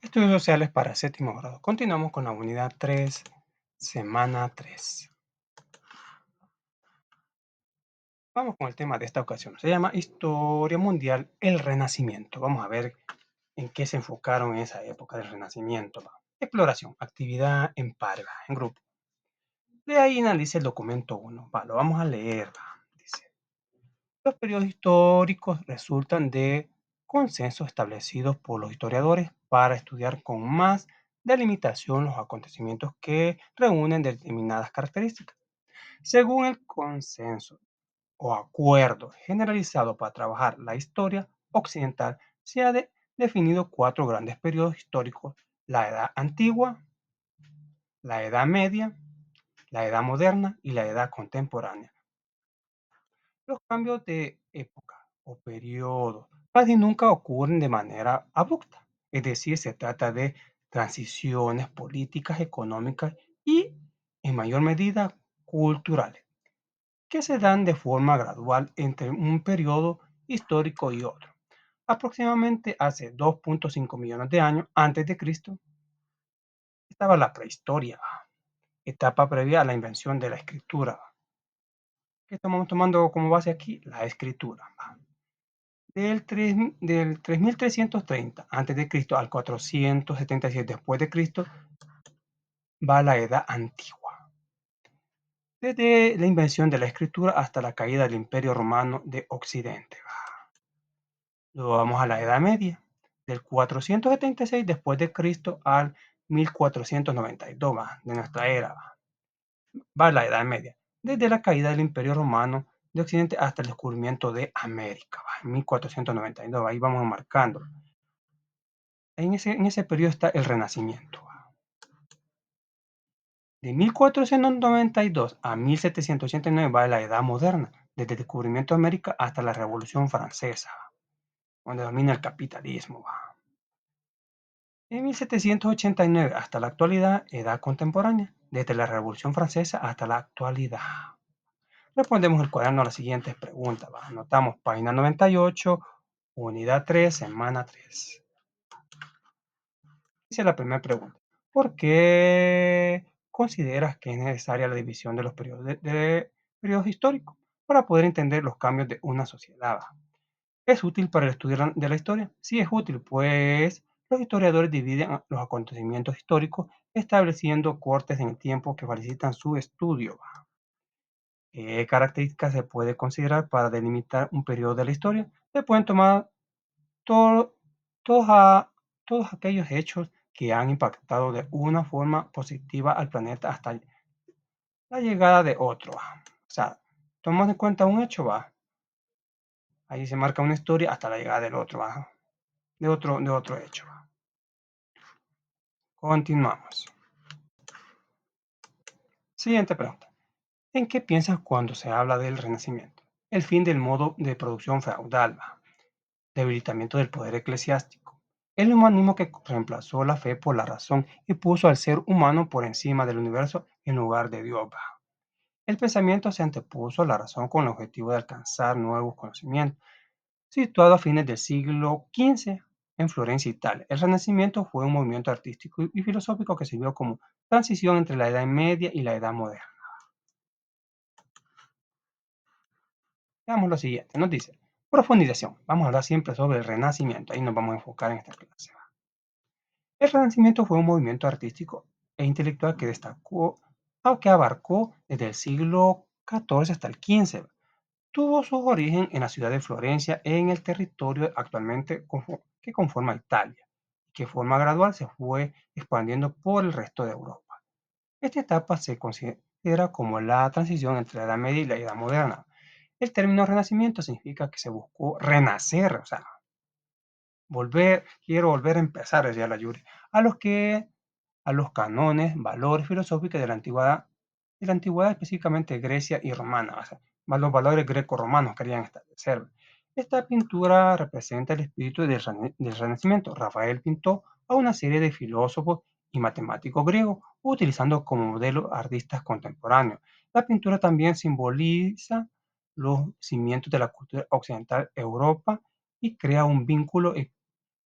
Estudios sociales para séptimo grado. Continuamos con la unidad 3, semana 3. Vamos con el tema de esta ocasión. Se llama Historia Mundial, el Renacimiento. Vamos a ver en qué se enfocaron en esa época del Renacimiento. Exploración, actividad en pares, en grupo. De ahí analiza el documento 1. Lo vamos a leer. Dice, los periodos históricos resultan de consensos establecidos por los historiadores para estudiar con más delimitación los acontecimientos que reúnen determinadas características. Según el consenso o acuerdo generalizado para trabajar la historia occidental, se ha definido cuatro grandes periodos históricos: la Edad Antigua, la Edad Media, la Edad Moderna y la Edad Contemporánea. Los cambios de época o periodo casi nunca ocurren de manera abrupta, es decir, se trata de transiciones políticas, económicas y, en mayor medida, culturales, que se dan de forma gradual entre un periodo histórico y otro. Aproximadamente hace 2.5 millones de años antes de Cristo estaba la prehistoria, etapa previa a la invención de la escritura. ¿Qué estamos tomando como base aquí? La escritura. Del 3330 a.C. al 477 después de Cristo va la Edad Antigua. Desde la invención de la escritura hasta la caída del Imperio Romano de Occidente. Luego vamos a la Edad Media, del 476 después de Cristo al 1492 de nuestra era. Va la Edad Media, desde la caída del Imperio Romano de Occidente hasta el descubrimiento de América, en 1492. Ahí vamos marcando. En ese periodo está el Renacimiento. De 1492 a 1789 va la Edad Moderna, desde el descubrimiento de América hasta la Revolución Francesa, donde domina el capitalismo. De 1789 hasta la actualidad, Edad Contemporánea, desde la Revolución Francesa hasta la actualidad. Respondemos el cuaderno a las siguientes preguntas. Anotamos página 98, unidad 3, semana 3. Dice la primera pregunta: ¿por qué consideras que es necesaria la división de los periodos históricos para poder entender los cambios de una sociedad? ¿Es útil para el estudio de la historia? Sí, es útil, pues los historiadores dividen los acontecimientos históricos estableciendo cortes en el tiempo que facilitan su estudio. ¿Qué características se puede considerar para delimitar un periodo de la historia? Se pueden tomar todo- todos, todos aquellos hechos que han impactado de una forma positiva al planeta hasta la llegada de otro. O sea, tomamos en cuenta un hecho, ahí se marca una historia hasta la llegada del otro, de otro hecho. Continuamos. Siguiente pregunta: ¿en qué piensas cuando se habla del Renacimiento? El fin del modo de producción feudal, debilitamiento del poder eclesiástico, el humanismo que reemplazó la fe por la razón y puso al ser humano por encima del universo en lugar de Dios. El pensamiento se antepuso a la razón con el objetivo de alcanzar nuevos conocimientos. Situado a fines del siglo XV en Florencia, Italia, el Renacimiento fue un movimiento artístico y filosófico que sirvió como transición entre la Edad Media y la Edad Moderna. Veamos lo siguiente, nos dice: profundización. Vamos a hablar siempre sobre el Renacimiento, ahí nos vamos a enfocar en esta clase. El Renacimiento fue un movimiento artístico e intelectual que destacó, aunque abarcó desde el siglo XIV hasta el XV. Tuvo su origen en la ciudad de Florencia, en el territorio actualmente que conforma Italia, y que de forma gradual se fue expandiendo por el resto de Europa. Esta etapa se considera como la transición entre la Edad Media y la Edad Moderna. El término Renacimiento significa que se buscó renacer, o sea, quiero volver a empezar, decía la Yuri, a los que a los cánones, valores filosóficos de la antigüedad, específicamente Grecia y Romana, o sea, más los valores greco-romanos querían establecer. Esta pintura representa el espíritu del Renacimiento. Rafael pintó a una serie de filósofos y matemáticos griegos, utilizando como modelo artistas contemporáneos. La pintura también simboliza los cimientos de la cultura occidental Europa y crea un vínculo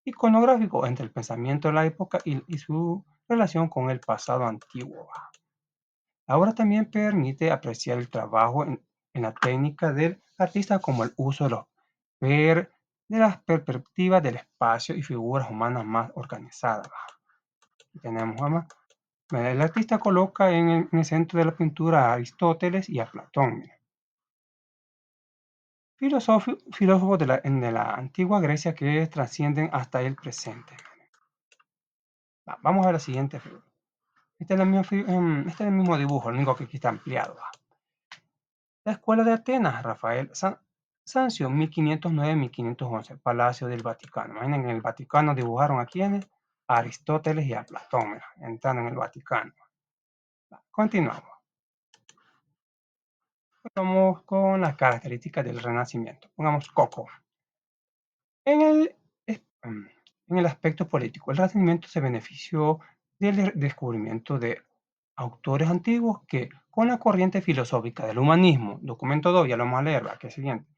iconográfico entre el pensamiento de la época y su relación con el pasado antiguo. Ahora también permite apreciar el trabajo en la técnica del artista como el uso de, de las perspectivas del espacio y figuras humanas más organizadas. Aquí tenemos el artista coloca en el centro de la pintura a Aristóteles y a Platón, filósofos de la antigua Grecia que trascienden hasta el presente. Vamos a la siguiente figura. Este es el mismo dibujo, lo único que aquí está ampliado. La Escuela de Atenas, Rafael Sanzio, 1509-1511, Palacio del Vaticano. Imaginen, en el Vaticano dibujaron a quiénes, a Aristóteles y a Platón, mira, entrando en el Vaticano. Continuamos. Vamos con las características del Renacimiento. Pongamos Coco. En el, en el aspecto político, el Renacimiento se benefició del descubrimiento de autores antiguos que, con la corriente filosófica del humanismo, documento 2, ya lo vamos a leer, que es siguiente,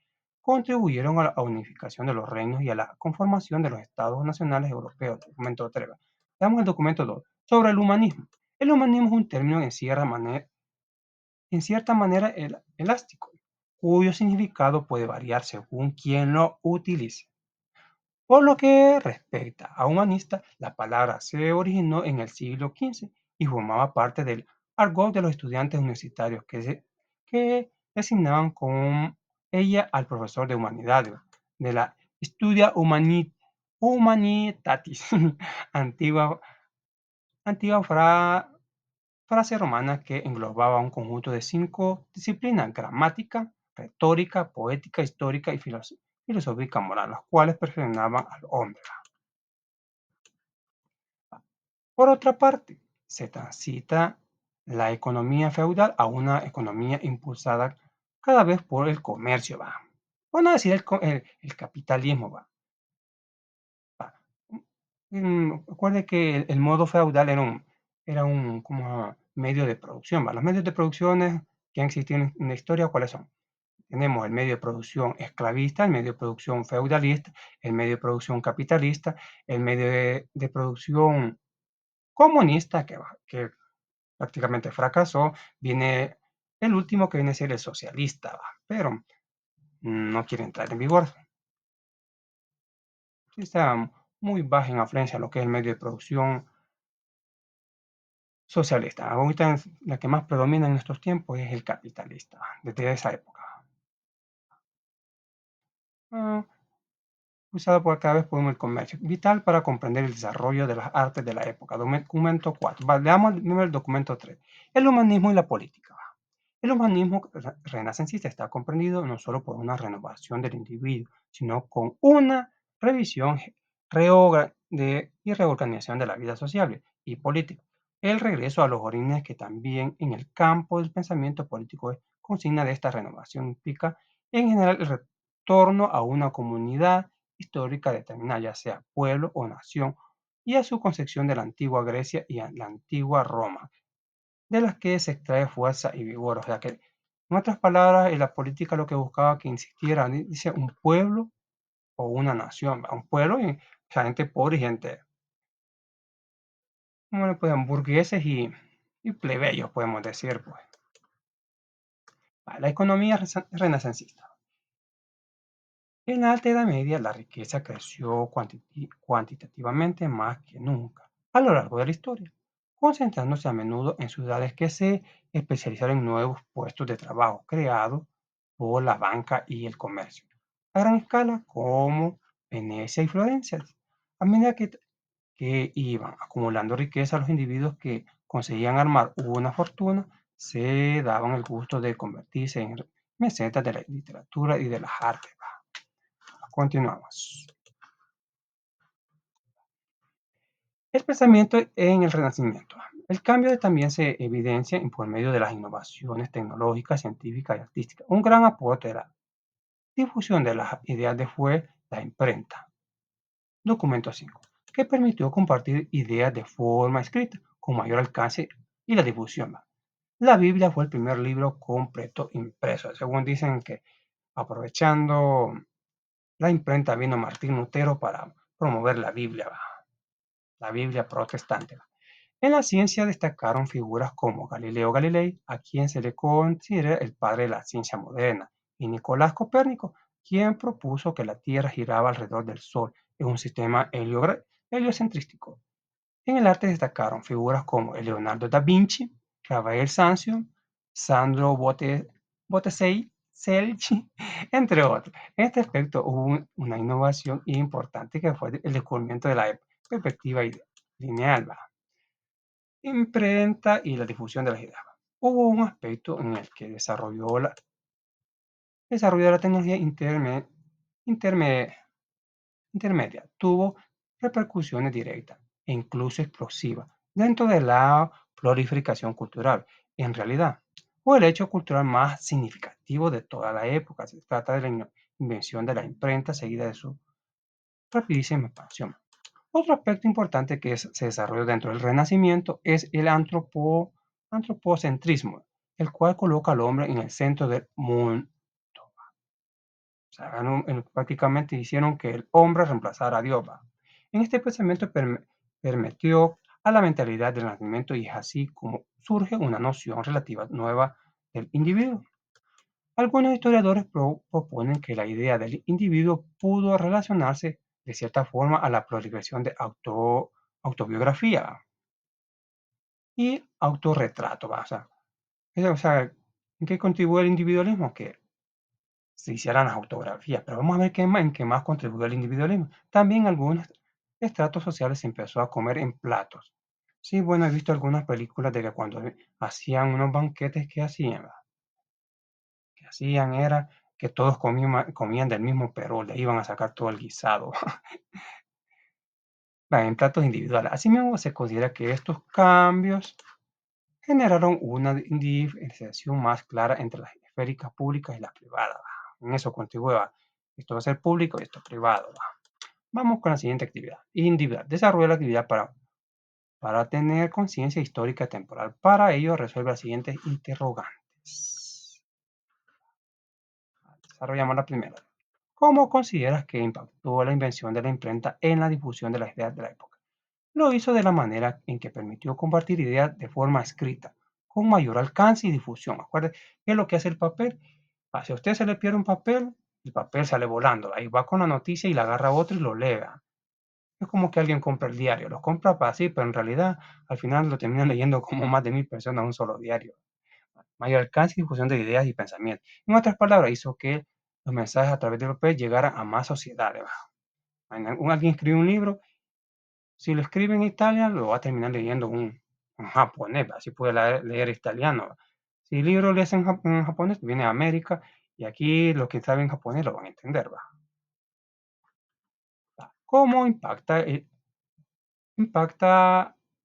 contribuyeron a la unificación de los reinos y a la conformación de los estados nacionales europeos, documento 3. Veamos el documento 2, sobre el humanismo. El humanismo es un término en cierta manera elástico, cuyo significado puede variar según quien lo utilice. Por lo que respecta a humanista, la palabra se originó en el siglo XV y formaba parte del argot de los estudiantes universitarios que designaban con ella al profesor de humanidades de la Studia Humanitatis, antigua, antigua frase romana que englobaba un conjunto de 5 disciplinas: gramática, retórica, poética, histórica y filosófica moral, las cuales perfeccionaban al hombre. Por otra parte, se transita la economía feudal a una economía impulsada cada vez por el comercio, va. Bueno, decir el capitalismo, va. Recuerde que el modo feudal era un como medio de producción, ¿va? Los medios de producción que han existido en la historia, ¿cuáles son? Tenemos el medio de producción esclavista, el medio de producción feudalista, el medio de producción capitalista, el medio de producción comunista que prácticamente fracasó. Viene el último, que viene a ser el socialista, ¿va? Pero no quiere entrar en vigor. Sí, está muy baja en afluencia lo que es el medio de producción socialista. Ahorita la que más predomina en estos tiempos es el capitalista, desde esa época. Ah, usado por cada vez por el comercio, vital para comprender el desarrollo de las artes de la época. Documento 4. Veamos el documento 3. El humanismo y la política. El humanismo renacentista está comprendido no solo por una renovación del individuo, sino con una revisión y reorganización de la vida social y política. El regreso a los orígenes, que también en el campo del pensamiento político es consigna de esta renovación, implica en general el retorno a una comunidad histórica determinada, ya sea pueblo o nación, y a su concepción de la antigua Grecia y a la antigua Roma, de las que se extrae fuerza y vigor. O sea que, en otras palabras, en la política lo que buscaba que insistiera, dice, un pueblo o una nación, ¿va? Un pueblo y, o sea, gente pobre y gente, como le pueden, burgueses y plebeyos, podemos decir, pues. La economía renacentista. En la Alta Edad Media, la riqueza creció cuantitativamente más que nunca a lo largo de la historia, concentrándose a menudo en ciudades que se especializaron en nuevos puestos de trabajo creados por la banca y el comercio a gran escala, como Venecia y Florencia. A medida que iban acumulando riqueza, los individuos que conseguían armar una fortuna se daban el gusto de convertirse en mesetas de la literatura y de las artes. Continuamos. El pensamiento en el Renacimiento. El cambio también se evidencia por medio de las innovaciones tecnológicas, científicas y artísticas. Un gran aporte de la difusión de las ideas fue la imprenta. Documento 5, que permitió compartir ideas de forma escrita con mayor alcance y la difusión. La Biblia fue el primer libro completo impreso. Según dicen que, aprovechando la imprenta, vino Martín Lutero para promover la Biblia protestante. En la ciencia destacaron figuras como Galileo Galilei, a quien se le considera el padre de la ciencia moderna, y Nicolás Copérnico, quien propuso que la Tierra giraba alrededor del Sol en un sistema heliocentrístico. En el arte destacaron figuras como Leonardo da Vinci, Rafael Sanzio, Sandro Botticelli, entre otros. En este aspecto hubo una innovación importante que fue el descubrimiento de la perspectiva lineal, imprenta y la difusión de las ideas. Hubo un aspecto en el que desarrolló la tecnología interme- intermedia, tuvo repercusiones directas e incluso explosivas dentro de la proliferación cultural. En realidad, fue el hecho cultural más significativo de toda la época. Se trata de la invención de la imprenta seguida de su rapidísima expansión. Otro aspecto importante que se desarrolló dentro del Renacimiento es el antropocentrismo, el cual coloca al hombre en el centro del mundo. O sea, prácticamente hicieron que el hombre reemplazara a Dios. En este pensamiento permitió a la mentalidad del Renacimiento y es así como surge una noción relativa nueva del individuo. Algunos historiadores proponen que la idea del individuo pudo relacionarse de cierta forma a la proliferación de autobiografía y autorretrato. O sea, ¿en qué contribuye el individualismo? Que se hicieran las autografías, pero vamos a ver en qué más contribuyó el individualismo. También algunos estratos sociales se empezó a comer en platos. Sí, bueno, he visto algunas películas de que cuando hacían unos banquetes que hacían era que todos comían del mismo perol, le iban a sacar todo el guisado en platos individuales. Asimismo, se considera que estos cambios generaron una diferenciación más clara entre las esféricas públicas y las privadas. En eso contribuye, esto va a ser público y esto es privado. Vamos con la siguiente actividad. Individual. Desarrolla la actividad para tener conciencia histórica temporal. Para ello, resuelve las siguientes interrogantes. Desarrollamos la primera. ¿Cómo consideras que impactó la invención de la imprenta en la difusión de las ideas de la época? Lo hizo de la manera en que permitió compartir ideas de forma escrita, con mayor alcance y difusión. Acuérdense qué es lo que hace el papel. Si a usted se le pierde un papel, el papel sale volando. Ahí va con la noticia y la agarra otro y lo lee. Es como que alguien compra el diario, lo compra para sí, pero en realidad al final lo terminan leyendo como más de 1000 personas un solo diario. Mayor alcance y difusión de ideas y pensamientos. En otras palabras, hizo que los mensajes a través del papel llegaran a más sociedades. Alguien escribe un libro, si lo escribe en Italia, lo va a terminar leyendo un japonés, así puede leer italiano. Si el libro lo lees en japonés, viene a América y aquí los que saben japonés lo van a entender. ¿Cómo impacta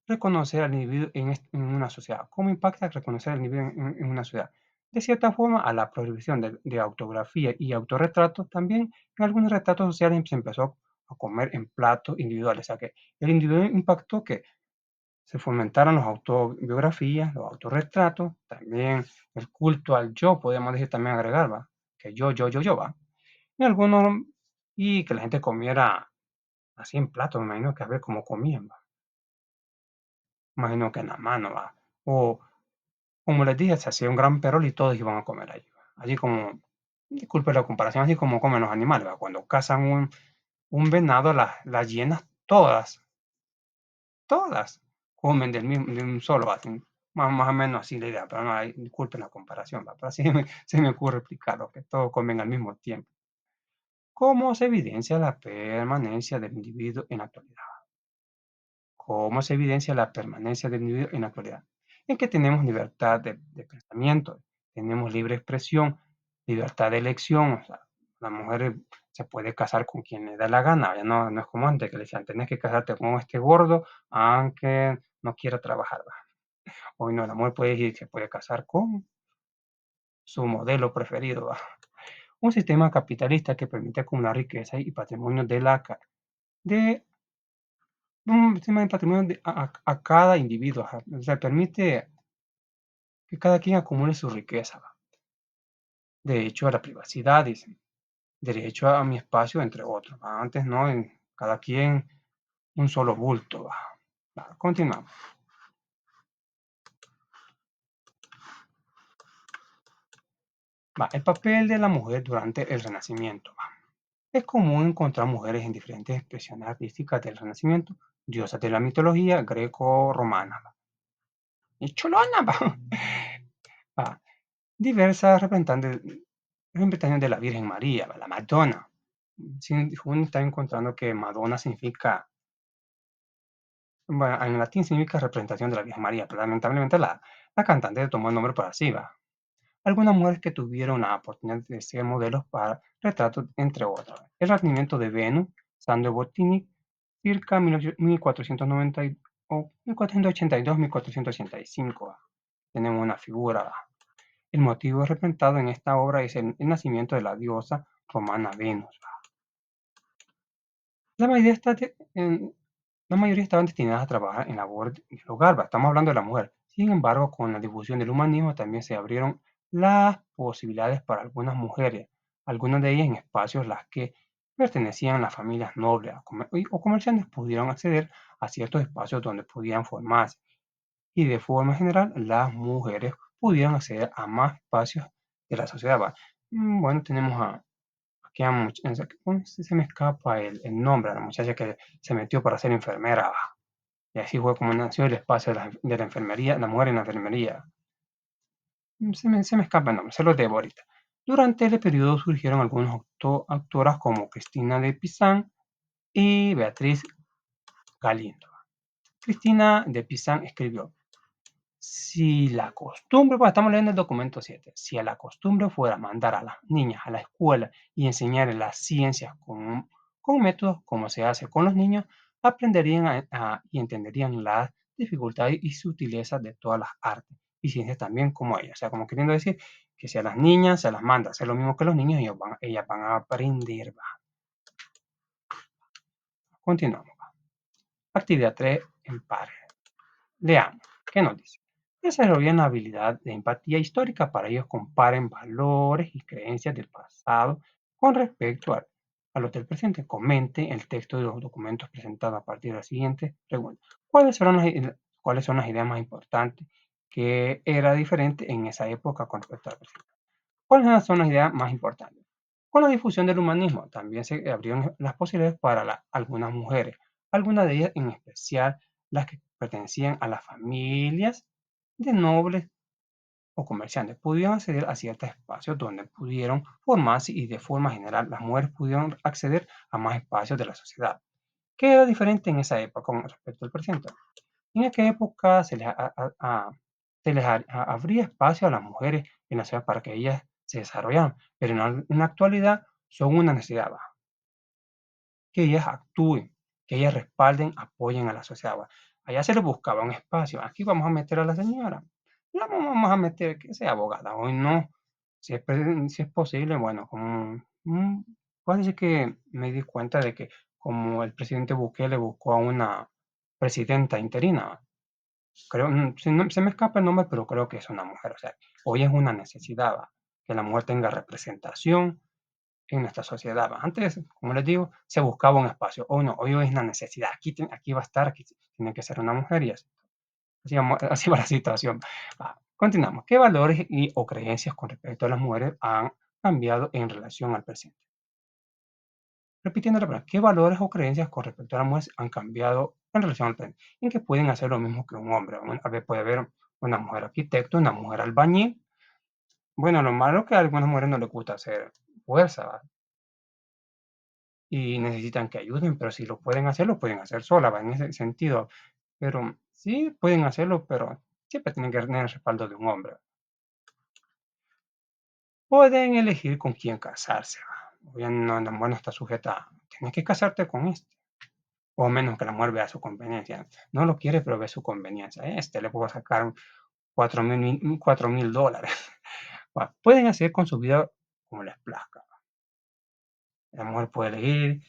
reconocer al individuo en una sociedad? ¿Cómo impacta reconocer al individuo en una sociedad? De cierta forma, a la prohibición de autografía y autorretratos, también en algunos retratos sociales se empezó a comer en platos individuales. O sea que el individuo impactó que se fomentaron las autobiografías, los autorretratos, también el culto al yo, podemos decir también agregar, que yo, y algunos, y que la gente comiera así en platos, me imagino que a ver cómo comían, imagino que en la mano, o como les dije, se hacía un gran perol y todos iban a comer ahí, así como, disculpe la comparación, así como comen los animales, cuando cazan un venado, las hienas todas comen de un solo, así, más o menos así la idea, pero no, disculpen la comparación, pero así se me ocurre explicarlo, que todos comen al mismo tiempo. ¿Cómo se evidencia la permanencia del individuo en la actualidad? ¿Cómo se evidencia la permanencia del individuo en la actualidad? En que tenemos libertad de pensamiento, tenemos libre expresión, libertad de elección. O sea, la mujer se puede casar con quien le da la gana, ya no es como antes que le decían, tenés que casarte con este gordo aunque no quiera trabajar. Hoy no, la mujer puede decir que se puede casar con su modelo preferido. Un sistema capitalista que permite acumular riqueza y patrimonio de un sistema de patrimonio a cada individuo, o sea, permite que cada quien acumule su riqueza. Derecho a la privacidad, dicen. Derecho a mi espacio, entre otros. Antes no, cada quien un solo bulto. Continuamos. El papel de la mujer durante el Renacimiento. Es común encontrar mujeres en diferentes expresiones artísticas del Renacimiento, diosas de la mitología greco-romana. Y cholona, va. Diversas representantes de la Virgen María, la Madonna. Sí, uno está encontrando que Madonna significa, bueno, en latín significa representación de la Virgen María, pero lamentablemente la cantante tomó el nombre por así, va. Algunas mujeres que tuvieron la oportunidad de ser modelos para retratos, entre otras. El nacimiento de Venus, Sandro Bottini, circa 1490 o 1482-1485. Tenemos una figura. El motivo representado en esta obra es el nacimiento de la diosa romana Venus. La mayoría, la mayoría estaban destinadas a trabajar en labor del hogar, estamos hablando de la mujer. Sin embargo, con la difusión del humanismo también se abrieron las posibilidades para algunas mujeres, algunas de ellas en espacios las que pertenecían a las familias nobles o comerciantes pudieron acceder a ciertos espacios donde podían formarse y de forma general las mujeres pudieron acceder a más espacios de la sociedad. Bueno, tenemos aquí a se me escapa el nombre, a la muchacha que se metió para ser enfermera. Y así fue como nació el espacio de la enfermería, la mujer en la enfermería. Se me escapa el nombre, se lo debo ahorita. Durante el periodo surgieron algunas autoras como Cristina de Pizan y Beatriz Galindo. Cristina de Pizan escribió: si la costumbre, pues estamos leyendo el documento 7, si a la costumbre fuera mandar a las niñas a la escuela y enseñarles las ciencias con métodos como se hace con los niños, aprenderían y entenderían las dificultades y sutilezas de todas las artes y ciencias también como ellas. O sea, como queriendo decir que si a las niñas se las manda a hacer lo mismo que los niños, ellas van a aprender. Continuamos. Actividad 3 en pares. Leamos, ¿qué nos dice? Desarrollan la habilidad de empatía histórica para ellos comparen valores y creencias del pasado con respecto a los del presente. Comente el texto de los documentos presentados a partir de la siguiente pregunta. ¿Cuáles son las ideas más importantes que era diferente en esa época con respecto al presente? ¿Cuáles son las ideas más importantes? Con la difusión del humanismo también se abrieron las posibilidades para algunas mujeres, algunas de ellas en especial las que pertenecían a las familias de nobles o comerciantes, pudieron acceder a ciertos espacios donde pudieron formarse y de forma general las mujeres pudieron acceder a más espacios de la sociedad. ¿Qué era diferente en esa época con respecto al presente? En aquella época se les abría espacio a las mujeres en la ciudad para que ellas se desarrollaran, pero en la actualidad son una necesidad, que ellas actúen, que ellas respalden, apoyen a la sociedad. Allá se les buscaba un espacio, aquí vamos a meter a la señora, la vamos a meter que sea abogada, hoy no, si es posible, bueno, puedo decir que me di cuenta de que como el presidente Bukele buscó a una presidenta interina, creo, se me escapa el nombre, pero creo que es una mujer. O sea, hoy es una necesidad, que la mujer tenga representación en nuestra sociedad. Antes, como les digo, se buscaba un espacio. Hoy no, hoy es una necesidad. Aquí va a estar, aquí tiene que ser una mujer y así. Así va la situación. Continuamos. ¿Qué valores o creencias con respecto a las mujeres han cambiado en relación al presente? Repitiendo la palabra, ¿qué valores o creencias con respecto a la mujer han cambiado en relación al presente? En que pueden hacer lo mismo que un hombre. A ver, puede haber una mujer arquitecto, una mujer albañil. Bueno, lo malo es que a algunas mujeres no les gusta hacer fuerza, ¿va? Y necesitan que ayuden, pero si lo pueden hacer solas, ¿va? En ese sentido. Pero sí pueden hacerlo, pero siempre tienen que tener el respaldo de un hombre. Pueden elegir con quién casarse, ¿va? Obvio, no, la mujer no está sujeta tienes que casarte con este. O a menos que la mujer vea su conveniencia. No lo quiere, pero ve su conveniencia. Este le puedo sacar 4.000 dólares. Pueden hacer con su vida como les plazca. La mujer puede elegir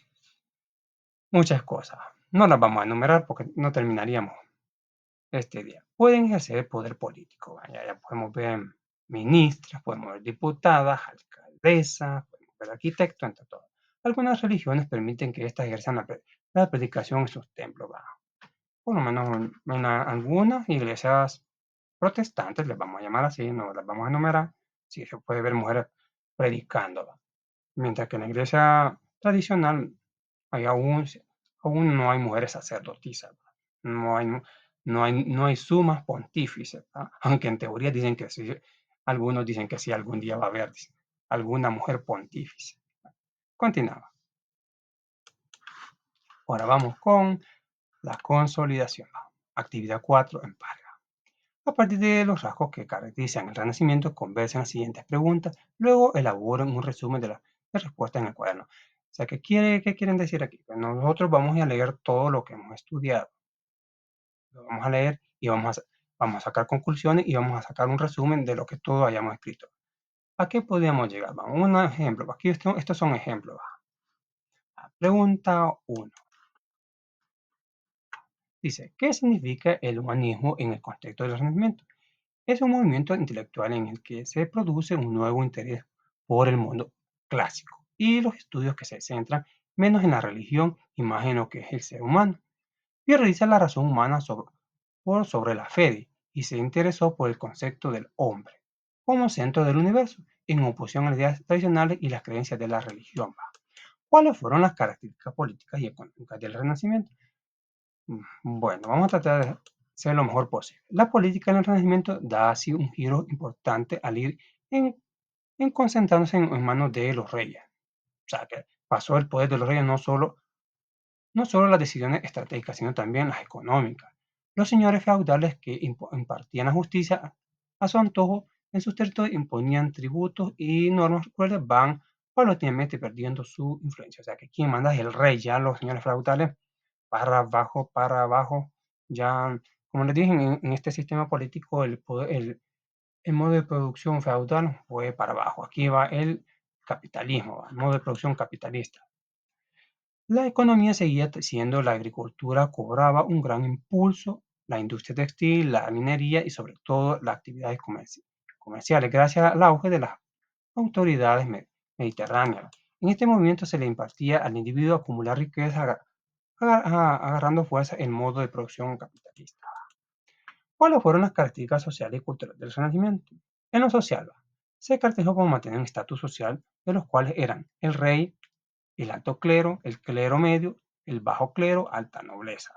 muchas cosas. No las vamos a enumerar porque no terminaríamos este día. Pueden ejercer poder político. Ya podemos ver ministras, podemos ver diputadas, alcaldesas, podemos ver arquitectos, entre todos. Algunas religiones permiten que éstas ejerzan la predicación en sus templos, ¿va? Por lo menos en algunas iglesias protestantes, les vamos a llamar así, no las vamos a enumerar, sí se puede ver mujeres predicando, ¿va? Mientras que en la iglesia tradicional hay aún no hay mujeres sacerdotisas, ¿va? No hay sumas pontífices, ¿va? Aunque en teoría dicen que sí, algunos dicen que sí, algún día va a haber alguna mujer pontífice. Continuamos. Ahora vamos con la consolidación. Actividad 4 en par. A partir de los rasgos que caracterizan el Renacimiento, conversen las siguientes preguntas, luego elaboren un resumen de respuestas en el cuaderno. O sea, ¿qué quieren decir aquí? Pues nosotros vamos a leer todo lo que hemos estudiado, lo vamos a leer y vamos a sacar conclusiones y vamos a sacar un resumen de lo que todo hayamos escrito. ¿A qué podríamos llegar? Vamos, un ejemplo. Aquí estos son ejemplos. Pregunta 1. Dice, ¿qué significa el humanismo en el contexto del Renacimiento? Es un movimiento intelectual en el que se produce un nuevo interés por el mundo clásico y los estudios que se centran menos en la religión y más en lo que es el ser humano. Y realiza la razón humana sobre la fe y se interesó por el concepto del hombre como centro del universo, en oposición a las ideas tradicionales y las creencias de la religión. ¿Cuáles fueron las características políticas y económicas del Renacimiento? Bueno, vamos a tratar de ser lo mejor posible. La política en el Renacimiento da así un giro importante al ir en, concentrándose en manos de los reyes. O sea, que pasó el poder de los reyes no solo las decisiones estratégicas, sino también las económicas. Los señores feudales que impartían la justicia a su antojo en sus territorios imponían tributos y normas crueles van paulatinamente perdiendo su influencia. O sea, que quien manda es el rey, ya los señores feudales para abajo. Ya, como les dije, en este sistema político el modo de producción feudal fue para abajo. Aquí va el capitalismo, el modo de producción capitalista. La economía seguía siendo la agricultura, cobraba un gran impulso, la industria textil, la minería y sobre todo las actividades comerciales, gracias al auge de las autoridades mediterráneas. En este movimiento se le impartía al individuo acumular riqueza agarrando fuerza el modo de producción capitalista. ¿Cuáles fueron las características sociales y culturales del Renacimiento? En lo social, se caracterizó como mantener un estatus social de los cuales eran el rey, el alto clero, el clero medio, el bajo clero, alta nobleza,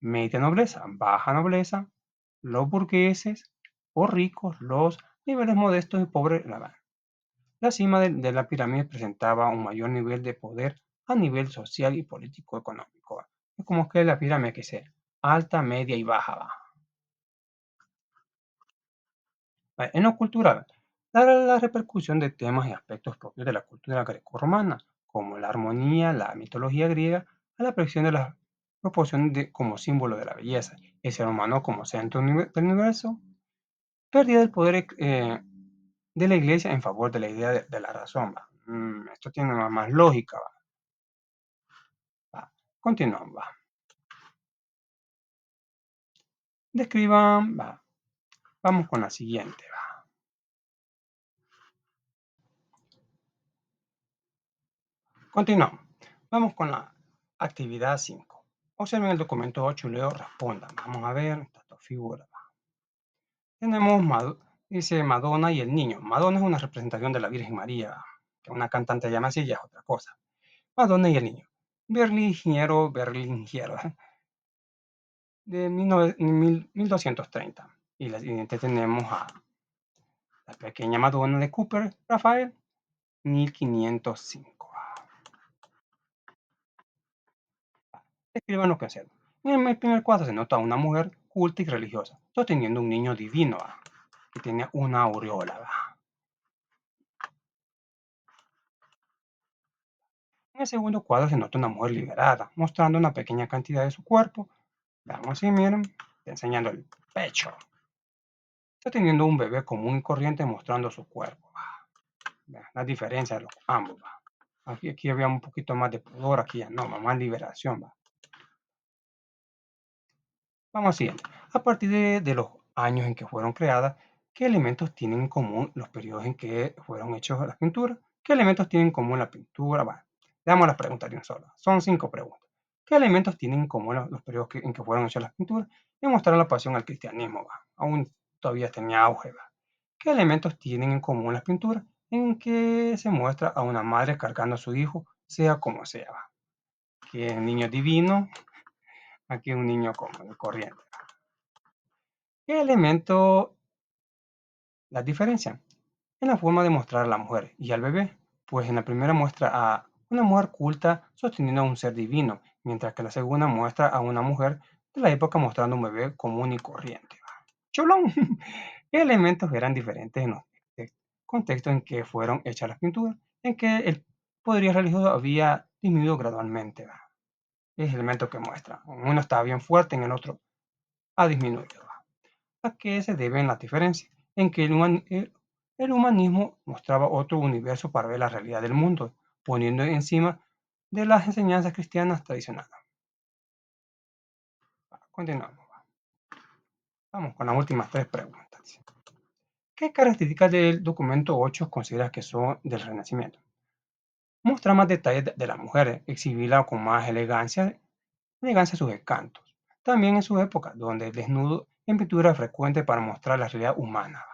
media nobleza, baja nobleza, los burgueses o ricos, los niveles modestos y pobres. La cima de la pirámide presentaba un mayor nivel de poder a nivel social y político-económico. Es como que la pirámide que sea alta, media y baja. En lo cultural, la repercusión de temas y aspectos propios de la cultura grecorromana, como la armonía, la mitología griega, a la presión de la proporción como símbolo de la belleza, el ser humano como centro del universo, pérdida del poder de la iglesia en favor de la idea de la razón. Esto tiene más lógica. Va. Continuamos. Describan. Vamos con la siguiente. Continuamos. Vamos con la actividad 5. Observen el documento 8 y luego respondan. Vamos a ver esta figura. Tenemos, dice Madonna y el niño. Madonna es una representación de la Virgen María, que una cantante llama así ya es otra cosa. Madonna y el niño. Berlingiero, de 1230. Y la siguiente tenemos a la pequeña Madonna de Cooper, Rafael, 1505. Escriban lo que hacen. En el primer cuadro se nota a una mujer culta y religiosa, sosteniendo un niño divino, que tiene una aureola. En el segundo cuadro se nota una mujer liberada, mostrando una pequeña cantidad de su cuerpo. Veamos si miren, está enseñando el pecho. Está teniendo un bebé común y corriente mostrando su cuerpo. Vean la diferencia de los ambos. Aquí había un poquito más de pudor, aquí ya no, más liberación. Vamos siguiente. A partir de los años en que fueron creadas, ¿qué elementos tienen en común los periodos en que fueron hechos las pinturas? ¿Qué elementos tienen en común la pintura? Veamos las preguntas de un solo. Son 5 preguntas. ¿Qué elementos tienen en común los periodos en que fueron hechas las pinturas? Y mostrar la pasión al cristianismo, ¿va? Aún todavía tenía auge, ¿va? ¿Qué elementos tienen en común las pinturas en que se muestra a una madre cargando a su hijo, sea como sea, ¿va? Aquí el niño es divino, aquí un niño común, corriente. ¿Qué elemento las diferencian? En la forma de mostrar a la mujer y al bebé, pues en la primera muestra a una mujer culta sosteniendo a un ser divino, mientras que la segunda muestra a una mujer de la época mostrando un bebé común y corriente. ¡Cholón! ¿Qué elementos eran diferentes en los contextos en que fueron hechas las pinturas? En que el poderío religioso había disminuido gradualmente. ¿Va? Es el elemento que muestra. En uno estaba bien fuerte, en el otro ha disminuido. ¿Va? ¿A qué se deben las diferencias? En que el humanismo mostraba otro universo para ver la realidad del mundo, poniendo encima de las enseñanzas cristianas tradicionales. Continuamos. Vamos con las últimas tres preguntas. ¿Qué características del documento 8 consideras que son del Renacimiento? Mostrar más detalles de la mujer, exhibirla con más elegancia sus encantos. También en su época, donde el desnudo en pintura es frecuente para mostrar la realidad humana.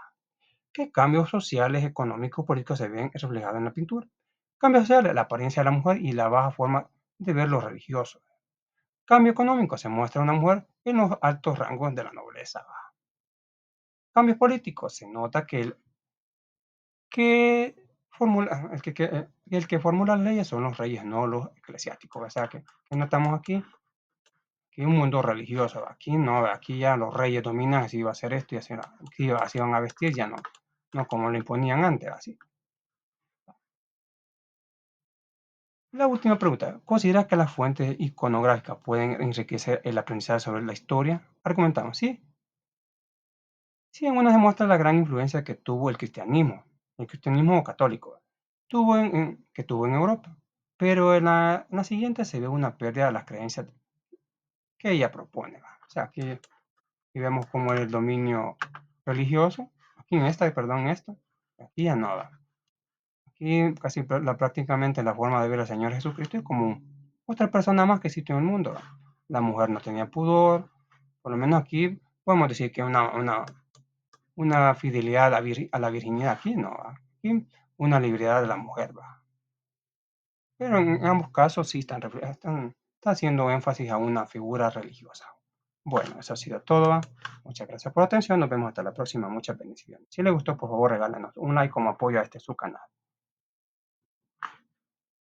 ¿Qué cambios sociales, económicos, políticos se ven reflejados en la pintura? Cambios sociales, la apariencia de la mujer y la baja forma de ver lo religioso. Cambio económico, se muestra una mujer en los altos rangos de la nobleza. Cambios políticos, se nota que el que formula las leyes son los reyes, no los eclesiásticos. O sea que no estamos aquí, que es un mundo religioso. Aquí no, aquí ya los reyes dominan, así va a ser esto y así, así van a vestir, ya no, no como lo imponían antes, así. La última pregunta, ¿considera que las fuentes iconográficas pueden enriquecer el aprendizaje sobre la historia? Argumentamos, sí. Sí, en una se muestra la gran influencia que tuvo el cristianismo católico, que tuvo en Europa. Pero en la siguiente se ve una pérdida de las creencias que ella propone. ¿Va? O sea, aquí vemos como el dominio religioso, aquí en esta, perdón, en esto, aquí ya no va. Aquí casi prácticamente la forma de ver al Señor Jesucristo es como otra persona más que existe en el mundo. La mujer no tenía pudor, por lo menos aquí podemos decir que una fidelidad a la virginidad aquí, no. Aquí una libertad de la mujer, va. Pero en ambos casos sí están haciendo énfasis a una figura religiosa. Bueno, eso ha sido todo. ¿Va? Muchas gracias por la atención. Nos vemos hasta la próxima. Muchas bendiciones. Si les gustó, por favor, regálenos un like como apoyo a este su canal.